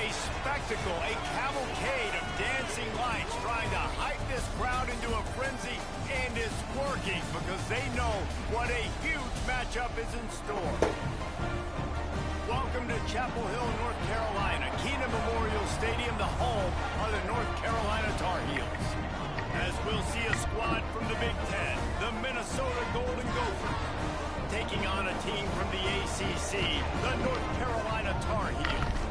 A spectacle, a cavalcade of dancing lights trying to hype this crowd into a frenzy, and it's working because they know what a huge matchup is in store. Welcome to Chapel Hill, North Carolina, Keenan Memorial Stadium, the home of the North Carolina Tar Heels. As we'll see a squad from the Big Ten, the Minnesota Golden Gophers, taking on a team from the ACC, the North Carolina Tar Heels.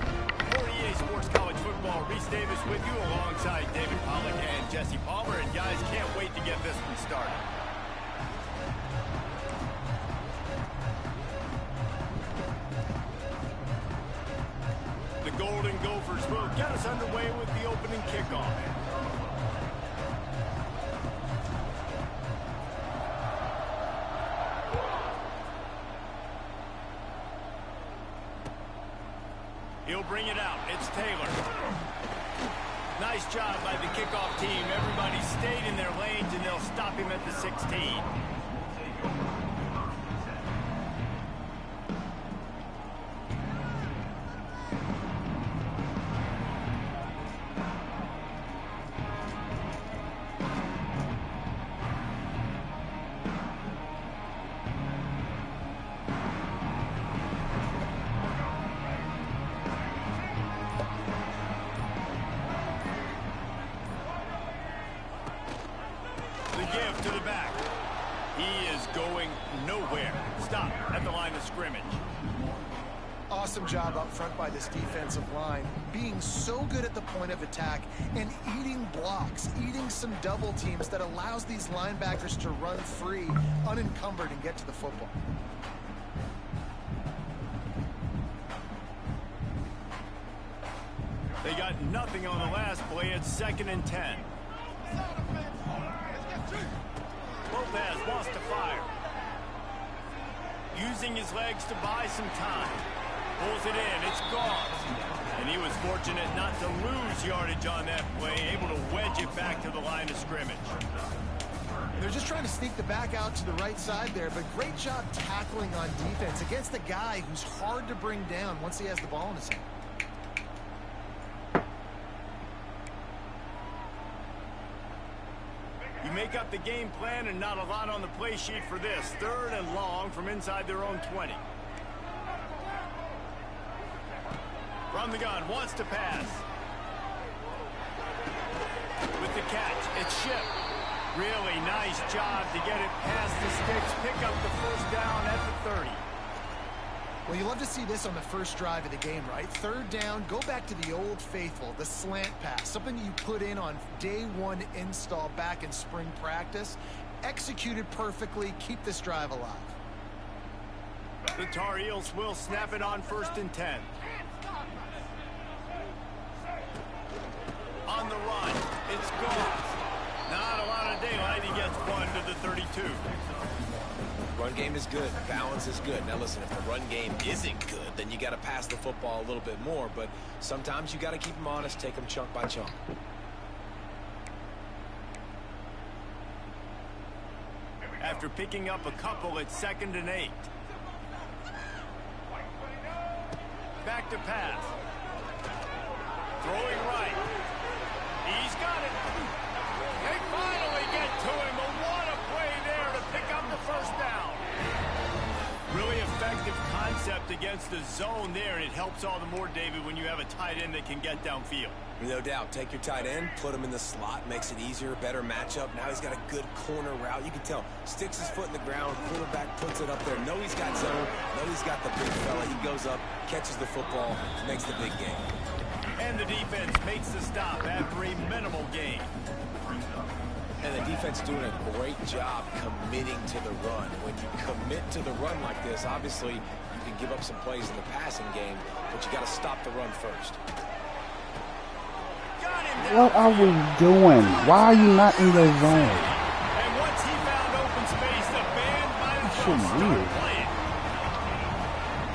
For EA Sports College Football, Reese Davis with you alongside David Pollack and Jesse Palmer. And guys, can't wait to get this one started. The Golden Gophers will get us underway with the opening kickoff. He'll bring it out. It's Taylor. Nice job by the kickoff team. Everybody stayed in their lanes, and they'll stop him at the 16. Give to the back. He is going nowhere. Stop at the line of scrimmage. Awesome job up front by this defensive line, being so good at the point of attack and eating blocks, eating some double teams that allows these linebackers to run free, unencumbered, and get to the football. They got nothing on the last play. It's 2nd and 10. Lopez wants to fire. Using his legs to buy some time. Pulls it in. It's gone. And he was fortunate not to lose yardage on that play, able to wedge it back to the line of scrimmage. They're just trying to sneak the back out to the right side there, but great job tackling on defense against a guy who's hard to bring down once he has the ball in his hand. You make up the game plan and not a lot on the play sheet for this. 3rd and long from inside their own 20. From the gun, wants to pass. With the catch, it's Ship. Really nice job to get it past the sticks. Pick up the first down at the 30. Well, you love to see this on the first drive of the game, right? 3rd down, go back to the old faithful, the slant pass, something you put in on day 1 install back in spring practice. Executed perfectly, keep this drive alive. The Tar Heels will snap it on 1st and 10. On the run, it's gone. Not a lot of daylight. He gets 1 to the 32. Run game is good. Balance is good. Now listen, if the run game isn't good, then you got to pass the football a little bit more. But sometimes you got to keep them honest, take them chunk by chunk. After picking up a couple, it's 2nd and 8. Back to pass. Throwing right. He's got it. They finally get to him. What a play there to pick up the first down. Really effective concept against the zone there, and it helps all the more, David, when you have a tight end that can get downfield. No doubt. Take your tight end, put him in the slot, makes it easier, better matchup. Now he's got a good corner route. You can tell. Sticks his foot in the ground, quarterback puts it up there. Know he's got zone, know he's got the big fella. He goes up, catches the football, makes the big game. And the defense makes the stop after a minimal gain. And the defense doing a great job committing to the run. When you commit to the run like this, obviously you can give up some plays in the passing game, but you got to stop the run first. What are we doing? Why are you not in the zone? And once he found open space, the band might as well start playing.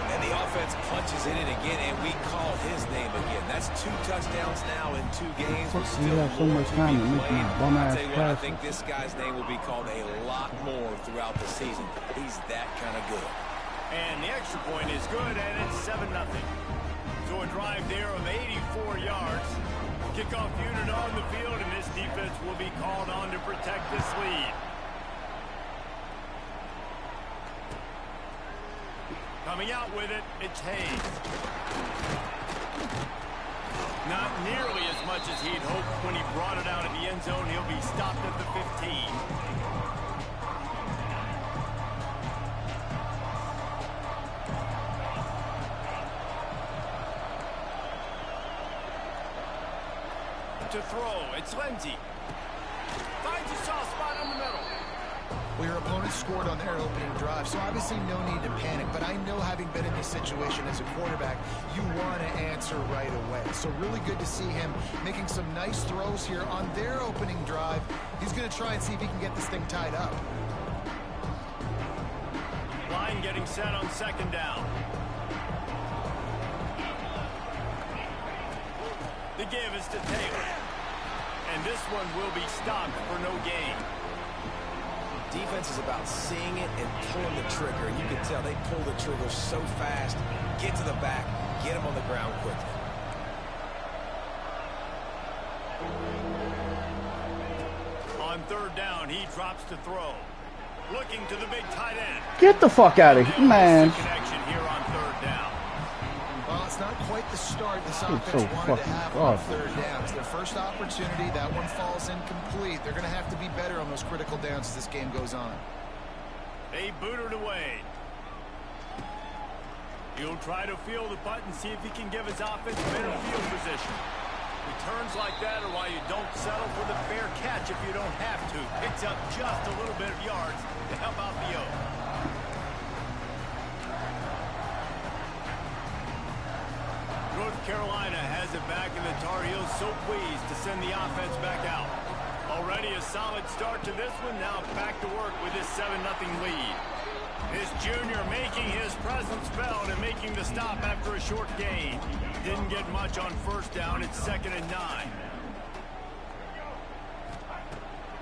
And the offense punches it in again, and we call his name again. That's 2 touchdowns now in 2 games. We have so much time to make these bum-ass passes. I think this guy's name will be called a lot more throughout the season. He's that kind of good. And the extra point is good, and it's 7-0. So a drive there of 84 yards. Kickoff unit on the field, and this defense will be called on to protect this lead. Coming out with it, it's Hayes. Not nearly as much as he'd hoped when he brought it out of the end zone. He'll be stopped at the 15. To throw, it's Lindsey. Finds a soft spot in the middle. Well, your opponent scored on their opening drive, so obviously no need to panic. But I know, having been in this situation as a quarterback, you want to answer right away. So really good to see him making some nice throws here on their opening drive. He's going to try and see if he can get this thing tied up. Line getting set on second down. The give is to Taylor. And this one will be stopped for no gain. Defense is about seeing it and pulling the trigger. And you can tell they pull the trigger so fast. Get to the back. Get him on the ground quickly. On third down, he drops to throw. Looking to the big tight end. Get the fuck out of here, man. Connection here on third down. Well, it's not quite the start this It's offense so wanted to fucking have on third down. It's their first opportunity. That one falls incomplete. They're going to have to be better on those critical downs as this game goes on. They boot it away. He'll try to field the punt and see if he can give his offense better field position. Returns like that are why you don't settle for the fair catch if you don't have to. Picks up just a little bit of yards to help out the Oak. North Carolina has it back, and the Tar Heels so pleased to send the offense back out. Already a solid start to this one. Now back to work with this 7-0 lead. This junior making his presence felt and making the stop after a short gain. Didn't get much on first down. It's 2nd and 9.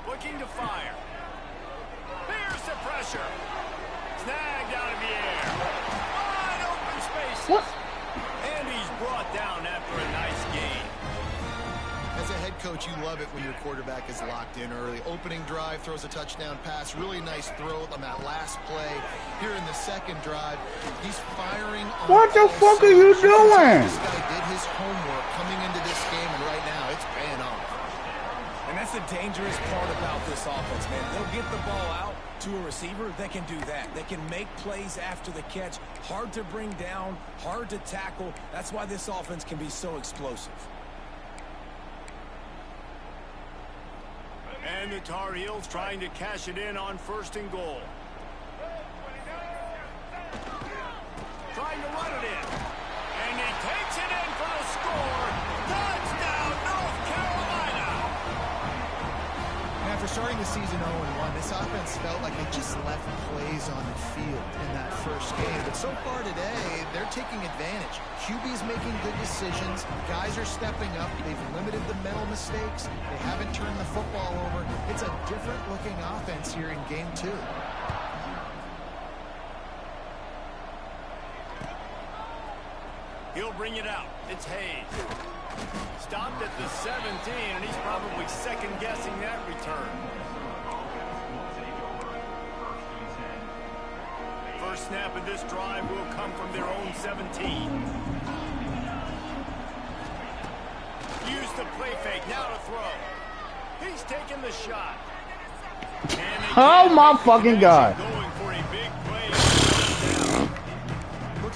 Looking to fire. Here's the pressure. Snagged out of the air. Wide open spaces. What? And he's brought down after a nice gain. As a head coach, you love it when your quarterback is locked in early. Opening drive, throws a touchdown pass. Really nice throw on that last play. Here in the second drive, he's firing on What the fuck are you doing? This guy did his homework coming into this game, and right now it's paying off. And that's the dangerous part about this offense, man. They'll get the ball out to a receiver. They can do that. They can make plays after the catch. Hard to bring down, hard to tackle. That's why this offense can be so explosive. And the Tar Heels trying to cash it in on 1st and goal. Trying to run it in. And he takes it in for the score. Touchdown, North Carolina! After starting the season 0-1, this offense felt like they just left plays on the field in that first game. But so far today, they're taking advantage. QB's making good decisions. Guys are stepping up. They've limited the mental mistakes. They haven't turned the football over. It's a different-looking offense here in Game 2. He'll bring it out. It's Hayes. Stopped at the 17, and he's probably second-guessing that return. First snap of this drive will come from their own 17. Use the play fake, now to throw. He's taking the shot. Oh my fucking God. Going for a big play.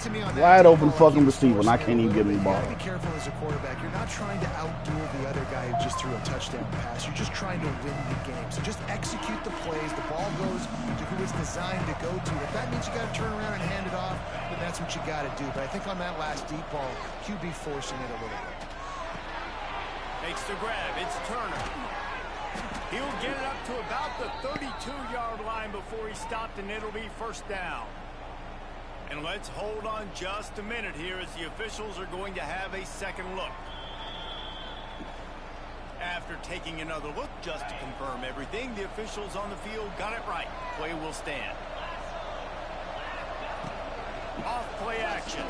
To me on that Wide open fucking receiver, and I can't even get him the ball. You gotta be careful as a quarterback. You're not trying to outduel the other guy who just threw a touchdown pass. You're just trying to win the game. So just execute the plays. The ball goes to who it's designed to go to. If that means you got to turn around and hand it off, then that's what you got to do. But I think on that last deep ball, QB forcing it a little bit. Makes the grab. It's Turner. He'll get it up to about the 32-yard line before he stopped, and it'll be 1st down. And let's hold on just a minute here as the officials are going to have a second look. After taking another look just to confirm everything, the officials on the field got it right. Play will stand. Off play action.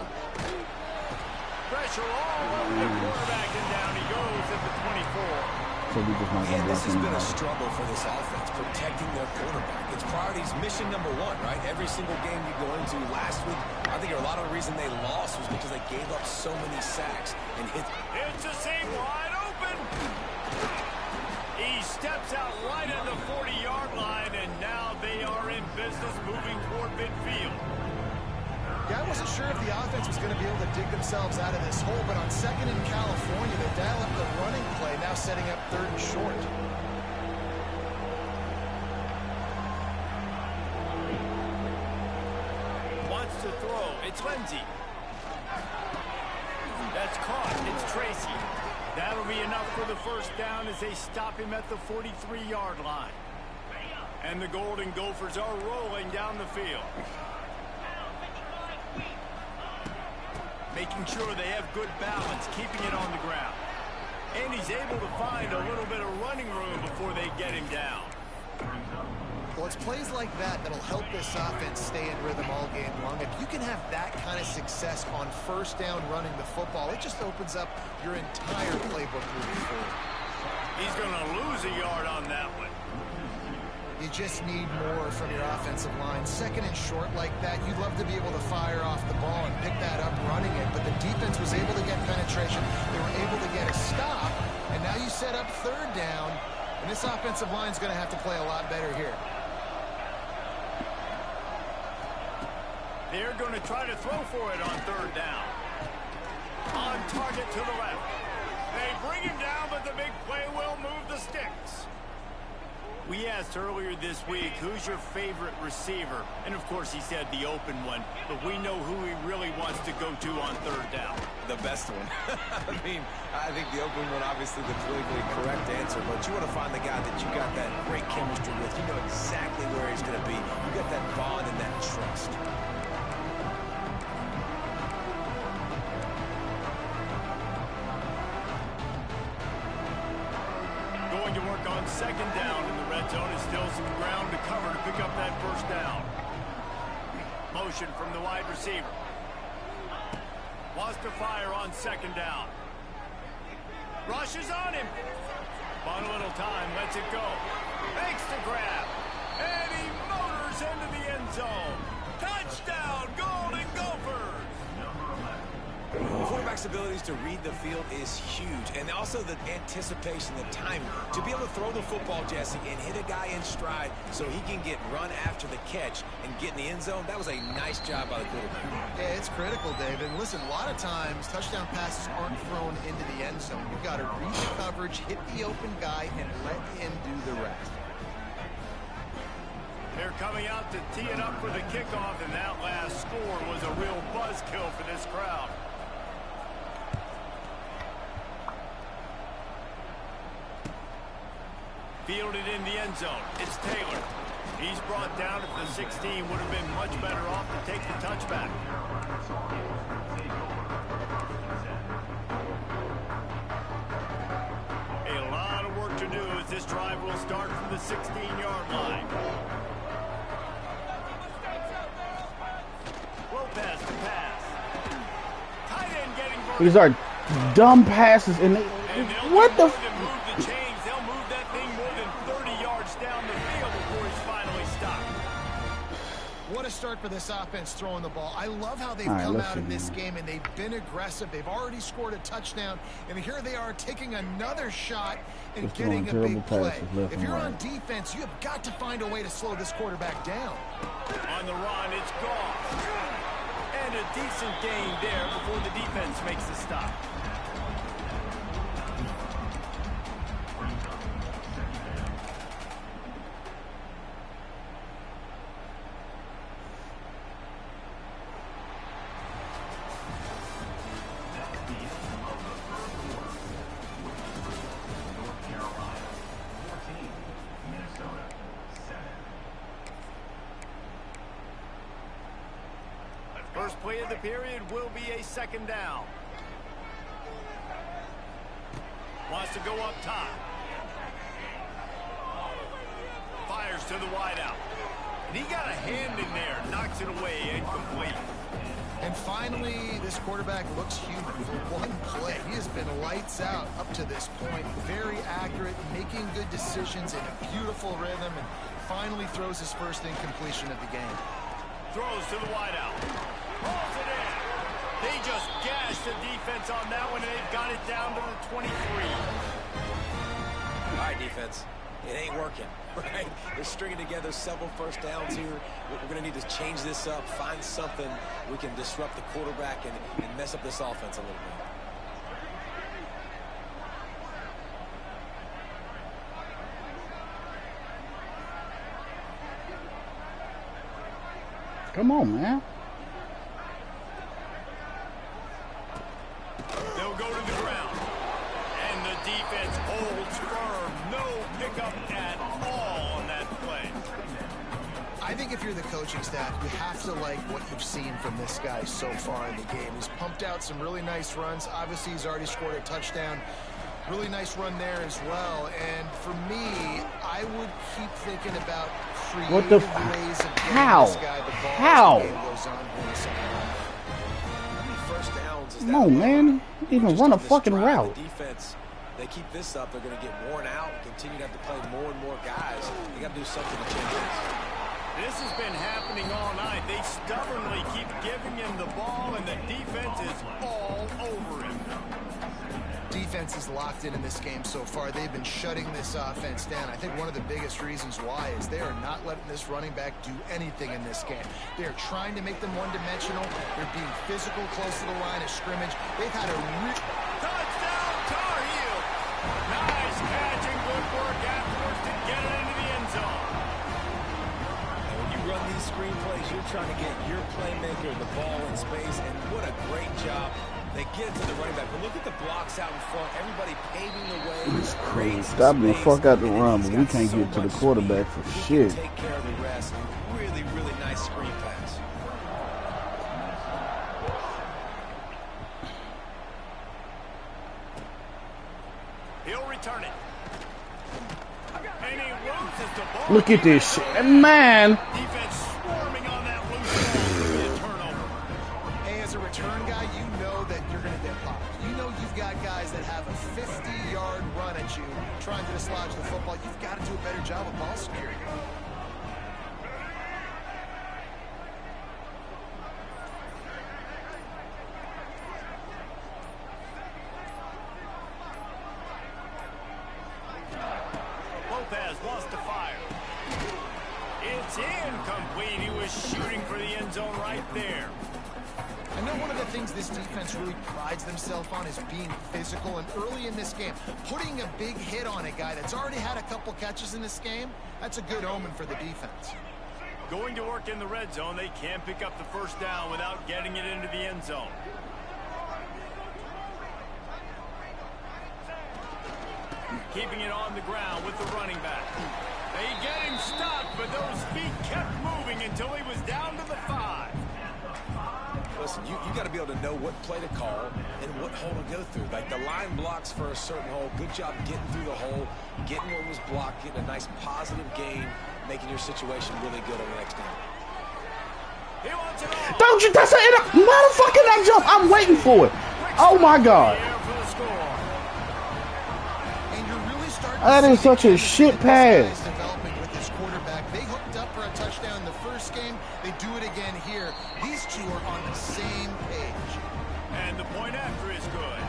Pressure all over the quarterback, and down he goes at the 24. So we just not And gonna this block has been a anybody. struggle for this offense, protecting their quarterback. It's priorities mission number one, right? Every single game you go into last week, I think a lot of the reason they lost was because they gave up so many sacks and hit. It's a seam wide open. He steps out right at the 40-yard line, and now they are in business moving toward midfield. Yeah, I wasn't sure if the offense was going to be able to dig themselves out of this hole, but on second in California, they dial up the running play, now setting up third and short. Wants to throw. It's Lindsey. That's caught. It's Tracy. That'll be enough for the first down as they stop him at the 43-yard line. And the Golden Gophers are rolling down the field. Making sure they have good balance, keeping it on the ground. And he's able to find a little bit of running room before they get him down. Well, it's plays like that that'll help this offense stay in rhythm all game long. If you can have that kind of success on first down running the football, it just opens up your entire playbook moving forward. He's going to lose a yard on that one. You just need more from your offensive line. Second and short like that, you'd love to be able to fire off the ball and pick that up running it, but the defense was able to get penetration. They were able to get a stop, and now you set up third down, and this offensive line is going to have to play a lot better here. They're going to try to throw for it on third down. On target to the left. They bring him down, but the big play will move the sticks. We asked earlier this week, who's your favorite receiver? And, of course, he said the open one. But we know who he really wants to go to on third down. The best one. I mean, I think the open one, obviously, the politically correct answer. But you want to find the guy that you got that great chemistry with. You know exactly where he's going to be. You got that bond and that trust. Going to work on second down in the red zone. Is still some ground to cover to pick up that first down. Motion from the wide receiver. Wants to fire on second down. Rushes on him. Bought a little time. Lets it go. Makes the grab. And he motors into the end zone. Touchdown, Golden Gophers. The quarterback's abilities to read the field is huge, and also the anticipation, the timing. To be able to throw the football, Jesse, and hit a guy in stride so he can get run after the catch and get in the end zone, that was a nice job by the quarterback. Yeah, it's critical, David. And listen, a lot of times touchdown passes aren't thrown into the end zone. You've got to read the coverage, hit the open guy, and let him do the rest. They're coming out to tee it up for the kickoff, and that last score was a real buzzkill for this crowd. Fielded in the end zone. It's Taylor. He's brought down at the 16. Would have been much better off to take the touchback. A lot of work to do as this drive will start from the 16-yard line. Lopez to pass. Tight end getting vertical. These are dumb passes, and they, what the? Move the chains. They'll move that thing more than 30 yards down the field before he's finally stopped. What a start for this offense throwing the ball. I love how they've All right, come let's out see, in this man. game, and they've been aggressive. They've already scored a touchdown, and here they are taking another shot and Just throwing getting a big terrible play. passes left If and you're right. on defense, you have got to find a way to slow this quarterback down. On the run, it's Goff. And a decent gain there before the defense makes the stop. First play of the period will be a second down. Wants to go up top. Fires to the wideout. And he got a hand in there. Knocks it away. Incomplete. And finally, this quarterback looks human for one play. He has been lights out up to this point. Very accurate, making good decisions in a beautiful rhythm, and finally throws his first incompletion of the game. Throws to the wideout. Pulls it in. They just gashed the defense on that one, and they've got it down to the 23. All right, defense. It ain't working, right? They're stringing together several first downs here. We're going to need to change this up, find something we can disrupt the quarterback and mess up this offense a little bit. Come on, man. They'll go to the ground. And the defense holds firm. No pickup at all on that play. I think if you're the coaching staff, you have to like what you've seen from this guy so far in the game. He's pumped out some really nice runs. Obviously, he's already scored a touchdown. Really nice run there as well. And for me, I would keep thinking about creative ways of getting this guy the ball as the game goes on in the second half. How many first downs is that? Come on, man. Even run a fucking route. The defense, they keep this up, they're going to get worn out, continue to have to play more and more guys. They got to do something to change this. This has been happening all night. They stubbornly keep giving him the ball, and the defense is all over him. Defense is locked in this game so far. They've been shutting this offense down. I think one of the biggest reasons why is they are not letting this running back do anything in this game. They're trying to make them one-dimensional. They're being physical close to the line of scrimmage. They've had a touchdown, Tar Heel! Nice catch and good work afterwards to get it into the end zone. And when you run these screen plays, you're trying to get your playmaker the ball in space, and what a great job. They get it to the running back, but look at the blocks out in front. Everybody paving the way. It's crazy. Stop the fuck out the run, but we can't get to the quarterback for shit. Take care of the rest. Really, really nice screen pass. He'll return it. And he loses the ball. Look at this shit, man. Defense swarming on that loose ball. A turnover. Hey, as a return guy, you know that you're going to get popped. You know you've got guys that have a 50-yard run at you trying to dislodge the football. You've got to do a better job of ball security. Lopez lost to fire. It's incomplete. He was shooting for the end zone right there. I know one of the things this defense really prides themselves on is being physical, and early in this game, putting a big hit on a guy that's already had a couple catches in this game, that's a good omen for the defense. Going to work in the red zone, they can't pick up the first down without getting it into the end zone. Keeping it on the ground with the running back. They get him stopped, but those feet kept moving until he was down to the 5. Listen, you got to be able to know what play to call and what hole to go through. Like the line blocks for a certain hole. Good job getting through the hole, getting what was blocked, getting a nice positive gain, making your situation really good on the next down. He wants it all. Don't you? That's it. Motherfucker, that jump. I'm waiting for it. Oh my God. That is such a shit pass. Developing with this quarterback. They hooked up for a touchdown the first game. They do it again here. These two are on the same page. And the point after is good.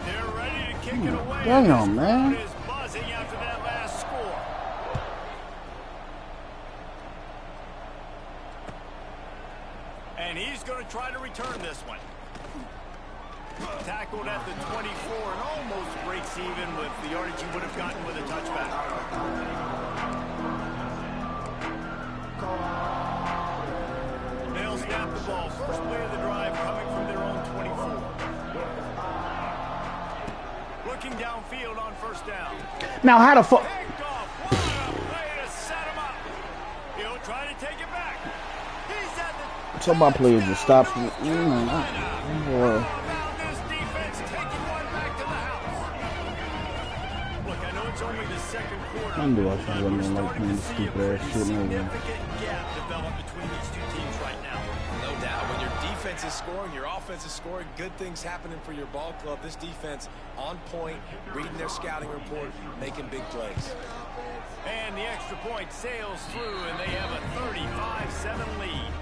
They're ready to kick it away. Damn, man. Is buzzing after that last score. And he's going to try to return this one. Tackled at the 24 and almost breaks even with the yardage he would have gotten with a touchback. They'll snap the ball. First play of the drive coming from their own 24. Looking downfield on first down. Now, how the fuck? Picked off. What a play to set him up. He'll try to take it back. He's at the... Some of my players just stop. This defense taking second quarter. I knew I should But run we're in like starting to playing see a stupid pretty ass shit anyway. significant gap develop between these two teams right now. No doubt. When your defense is scoring, your offense is scoring, good things happening for your ball club. This defense on point, reading their scouting report, making big plays. And the extra point sails through, and they have a 35-7 lead.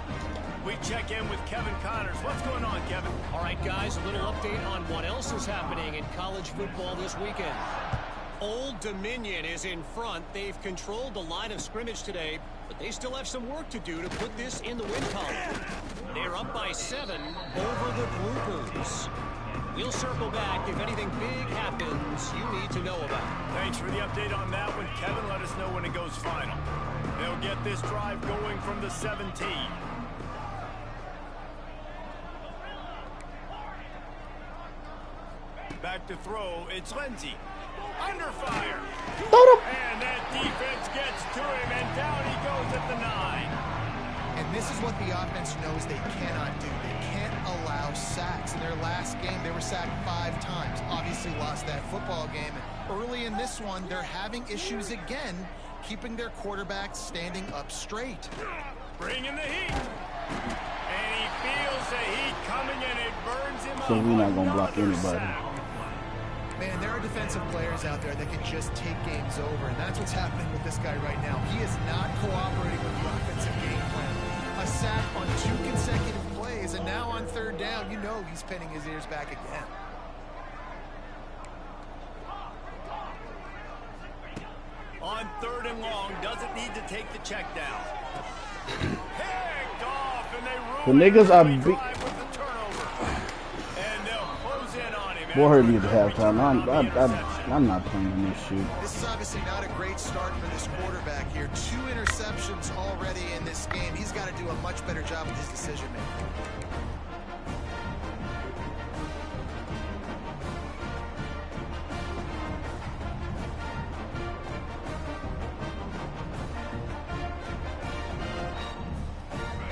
We check in with Kevin Connors. What's going on, Kevin? All right, guys, a little update on what else is happening in college football this weekend. Old Dominion is in front. They've controlled the line of scrimmage today, but they still have some work to do to put this in the win column. They're up by 7 over the Blue Bulls. We'll circle back if anything big happens you need to know about. Thanks for the update on that one, Kevin. Let us know when it goes final. They'll get this drive going from the 17. Back to throw, it's Lindsey. Under fire. And that defense gets to him, and down he goes at the 9. And this is what the offense knows they cannot do. They can't allow sacks. In their last game, they were sacked 5 times. Obviously lost that football game. Early in this one, they're having issues again, keeping their quarterback standing up straight. Bringing the heat. And he feels the heat coming, and it burns him up. So we're not gonna block Another anybody. sack. Man, there are defensive players out there that can just take games over, and that's what's happening with this guy right now. He is not cooperating with the offensive game plan. A sack on 2 consecutive plays, and now on 3rd down, you know he's pinning his ears back again. On 3rd and long, doesn't need to take the check down. Picked off, and they The niggas are big. big. And they'll close in on him. Boy, heard me at halftime. I'm not playing this shit. This is obviously not a great start for this quarterback here. 2 interceptions already in this game. He's got to do a much better job with his decision-making.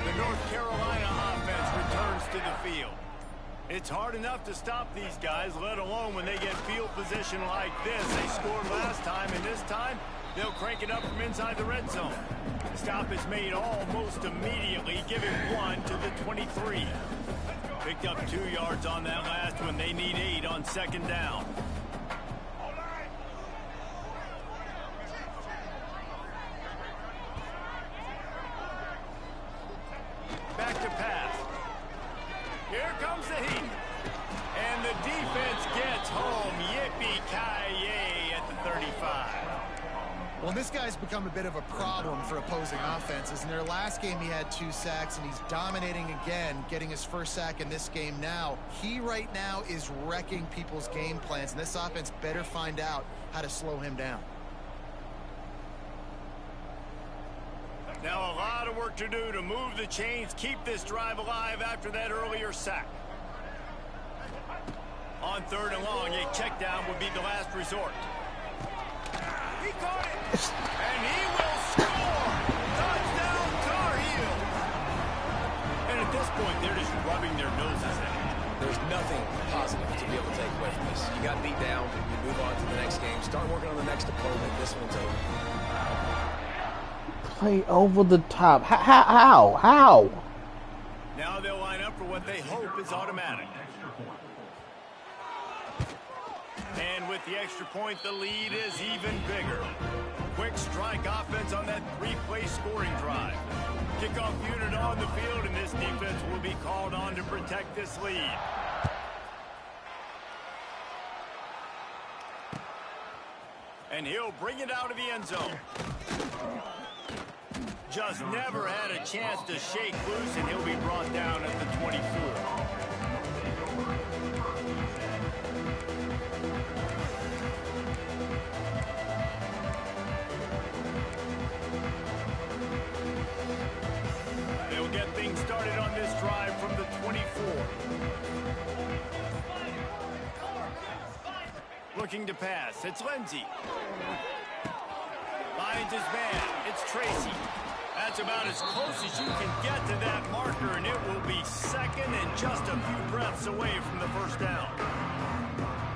The North Carolina offense returns to the field. It's hard enough to stop these guys, let alone when they get field position like this. They scored last time, and this time they'll crank it up from inside the red zone. Stop is made almost immediately, giving 1 to the 23. Picked up 2 yards on that last one. They need 8 on 2nd down. Back to pass. Here comes the heat. And the defense gets home. Yippee-ki-yay at the 35. Well, this guy's become a bit of a problem for opposing offenses. In their last game, he had 2 sacks, and he's dominating again, getting his 1st sack in this game now. He right now is wrecking people's game plans, and this offense better find out how to slow him down. Now a lot of work to do to move the chains, keep this drive alive after that earlier sack. On 3rd and long, a check down would be the last resort. He caught it, and he will score! Touchdown, Tar Heels! And at this point, they're just rubbing their noses in it. There's nothing positive to be able to take away from this. You got beat down, you move on to the next game, start working on the next opponent. This one's over. Play over the top. How? Now they'll line up for what they hope is automatic. And with the extra point, the lead is even bigger. Quick strike offense on that 3-play scoring drive. Kickoff unit on the field, and this defense will be called on to protect this lead. And he'll bring it out of the end zone. Just never had a chance to shake loose, and he'll be brought down at the 24. They'll get things started on this drive from the 24. Looking to pass, it's Lindsey. Finds his man, it's Tracy. That's about as close as you can get to that marker, and it will be 2nd and just a few breaths away from the 1st down.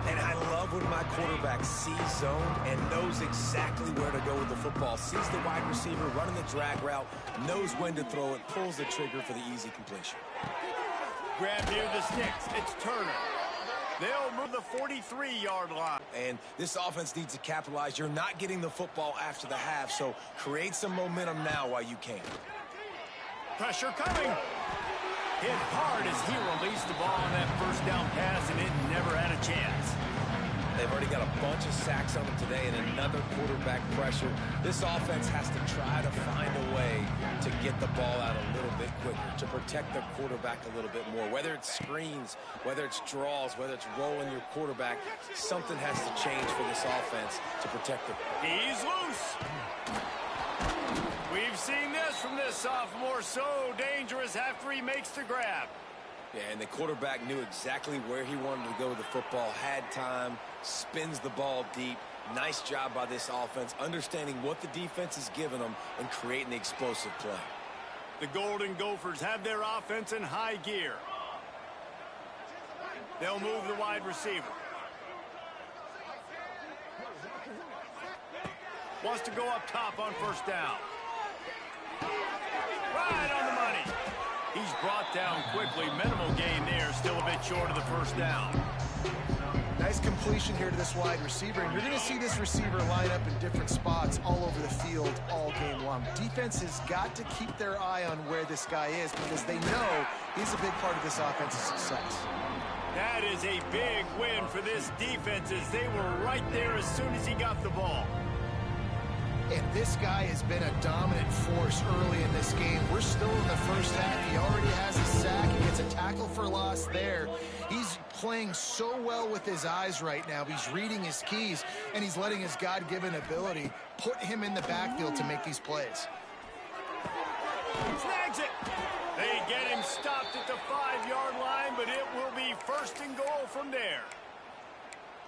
And I love when my quarterback sees zone and knows exactly where to go with the football. Sees the wide receiver running the drag route, knows when to throw it, pulls the trigger for the easy completion. Grab near the sticks. It's Turner. They'll move the 43-yard line. And this offense needs to capitalize. You're not getting the football after the half, so create some momentum now while you can. Pressure coming. Hit hard as he released the ball on that first down pass, and it never had a chance. They've already got a bunch of sacks on them today and another quarterback pressure. This offense has to try to find a way to get the ball out a little bit quicker, to protect their quarterback a little bit more. Whether it's screens, whether it's draws, whether it's rolling your quarterback, something has to change for this offense to protect it. He's loose. We've seen this from this sophomore, so dangerous after he makes the grab. Yeah, and the quarterback knew exactly where he wanted to go with the football, had time, spins the ball deep. Nice job by this offense, understanding what the defense is giving them and creating the explosive play. The Golden Gophers have their offense in high gear. They'll move the wide receiver. Wants to go up top on first down. Right on the money. He's brought down quickly. Minimal gain there. Still a bit short of the first down. Nice completion here to this wide receiver, and you're going to see this receiver line up in different spots all over the field all game long. Defense has got to keep their eye on where this guy is because they know he's a big part of this offensive success. That is a big win for this defense as they were right there as soon as he got the ball. And this guy has been a dominant force early in this game. We're still in the first half. He already has a sack. He gets a tackle for loss there. He's playing so well with his eyes right now. He's reading his keys, and he's letting his God-given ability put him in the backfield to make these plays. Snags it. They get him stopped at the 5-yard line, but it will be first and goal from there.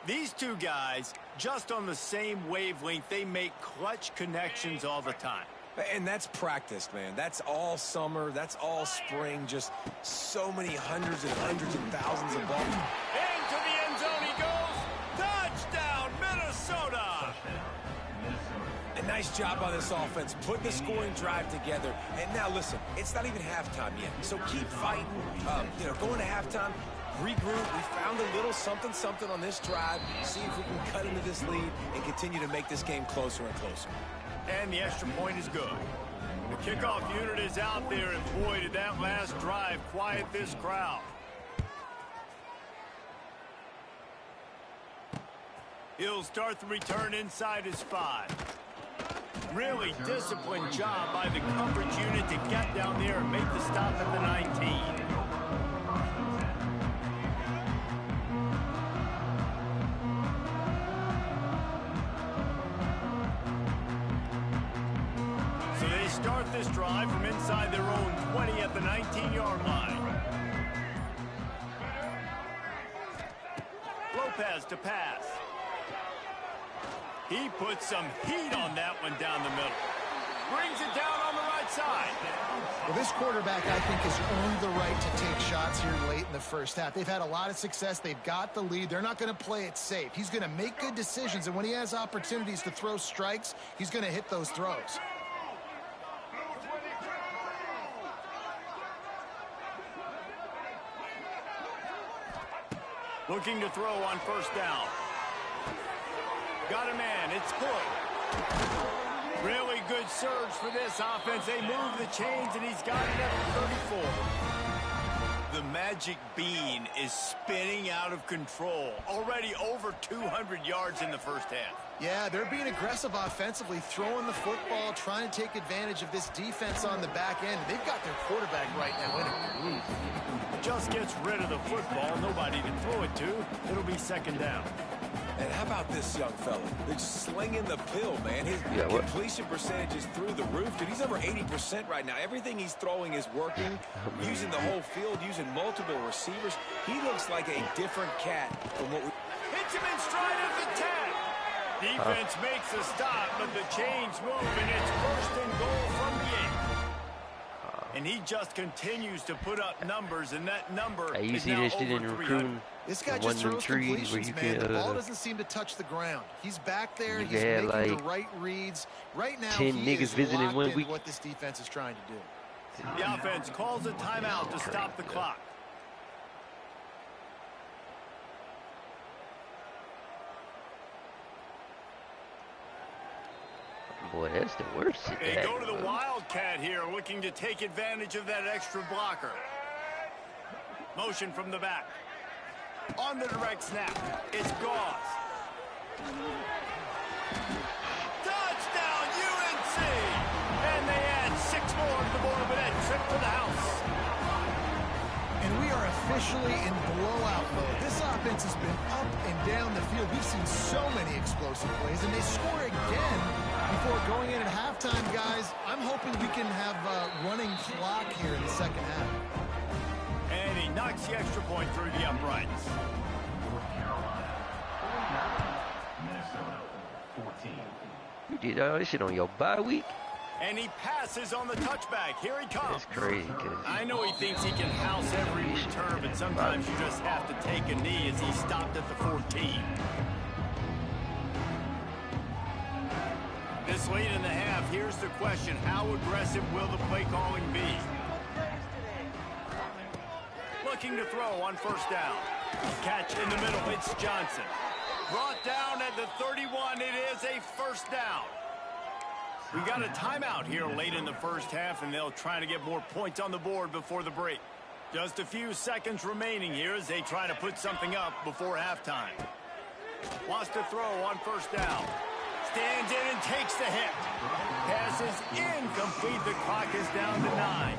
These two guys, just on the same wavelength, they make clutch connections all the time. And that's practice, man. That's all summer. That's all spring. Just so many hundreds and thousands of balls. Into the end zone he goes. Touchdown, Minnesota. A nice job by this offense, putting the scoring drive together. And now, listen, it's not even halftime yet. So keep fighting. Going to halftime. Regroup. We found a little something on this drive. See if we can cut into this lead and continue to make this game closer and closer. And the extra point is good. The kickoff unit is out there, and boy, did that last drive quiet this crowd. He'll start the return inside his 5. Really disciplined job by the coverage unit to get down there and make the stop at the 19. Start this drive from inside their own 20 at the 19-yard line. Lopez to pass. He puts some heat on that one down the middle. Brings it down on the right side. Well, this quarterback, I think, has earned the right to take shots here late in the first half. They've had a lot of success. They've got the lead. They're not going to play it safe. He's going to make good decisions, and when he has opportunities to throw strikes, he's going to hit those throws. Looking to throw on first down. Got a man. It's good. Really good surge for this offense. They move the chains, and he's got it at 34. The magic bean is spinning out of control. Already over 200 yards in the first half. Yeah, they're being aggressive offensively, throwing the football, trying to take advantage of this defense on the back end. They've got their quarterback right now in a groove. Just gets rid of the football. Nobody to throw it to. It'll be second down. And how about this young fella? They're slinging the pill, man. His completion percentage is through the roof. Dude, he's over 80% right now. Everything he's throwing is working. Using the whole field, using multiple receivers. He looks like a different cat from what we... Hits him in stride at the 10. Defense makes a stop, but the chains move, and it's first and goal from the 8. And he just continues to put up numbers, and that number is now over 300. This guy one just of them throws trees where completions, you man. can The ball doesn't seem to touch the ground. He's back there. you He's can have, making like, the right reads. Right now, 10 he niggas is visiting locked one into week. what this defense is trying to do. The offense calls a timeout to stop the clock. Boy, that's the worst shit. They go to the Wildcat here, looking to take advantage of that extra blocker. Motion from the back. On the direct snap, it's Gauze. Touchdown, UNC! And they add 6 more to the board with that trip to the house. And we are officially in blowout mode. This offense has been up and down the field. We've seen so many explosive plays, and they score again before going in at halftime, guys. I'm hoping we can have a running clock here in the second half. And he knocks the extra point through the uprights. You did all this shit on your bye week? And he passes on the touchback. Here he comes. That's crazy. Cause I know he thinks he can house every return, but sometimes you just have to take a knee as he stopped at the 14. This late in the half, here's the question. How aggressive will the play calling be? Looking to throw on first down. Catch in the middle. It's Johnson. Brought down at the 31. It is a first down. We got a timeout here late in the first half, and they'll try to get more points on the board before the break. Just a few seconds remaining here as they try to put something up before halftime. Wants to throw on first down. Stands in and takes the hit. Pass is incomplete. The clock is down to 9.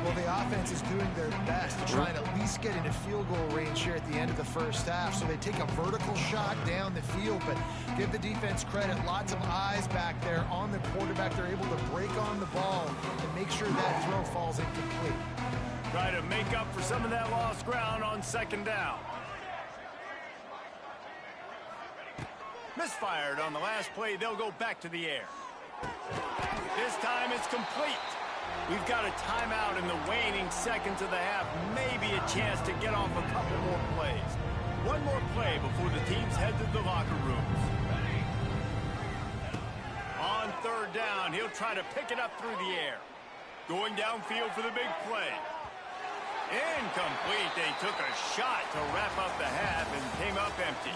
Well, the offense is doing their best to try and at least get into field goal range here at the end of the first half. So they take a vertical shot down the field, but give the defense credit. Lots of eyes back there on the quarterback. They're able to break on the ball and make sure that throw falls incomplete. Try to make up for some of that lost ground on second down. Misfired on the last play. They'll go back to the air. This time it's complete. We've got a timeout in the waning seconds of the half. Maybe a chance to get off a couple more plays. One more play before the teams head to the locker rooms. On third down, he'll try to pick it up through the air. Going downfield for the big play. Incomplete. They took a shot to wrap up the half and came up empty.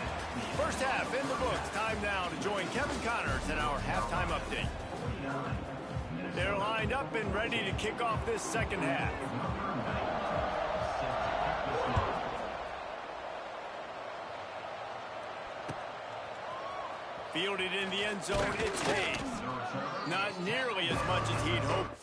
First half in the books. Time now to join Kevin Connors in our halftime update. They're lined up and ready to kick off this second half. Fielded in the end zone, it's Hayes. Not nearly as much as he'd hoped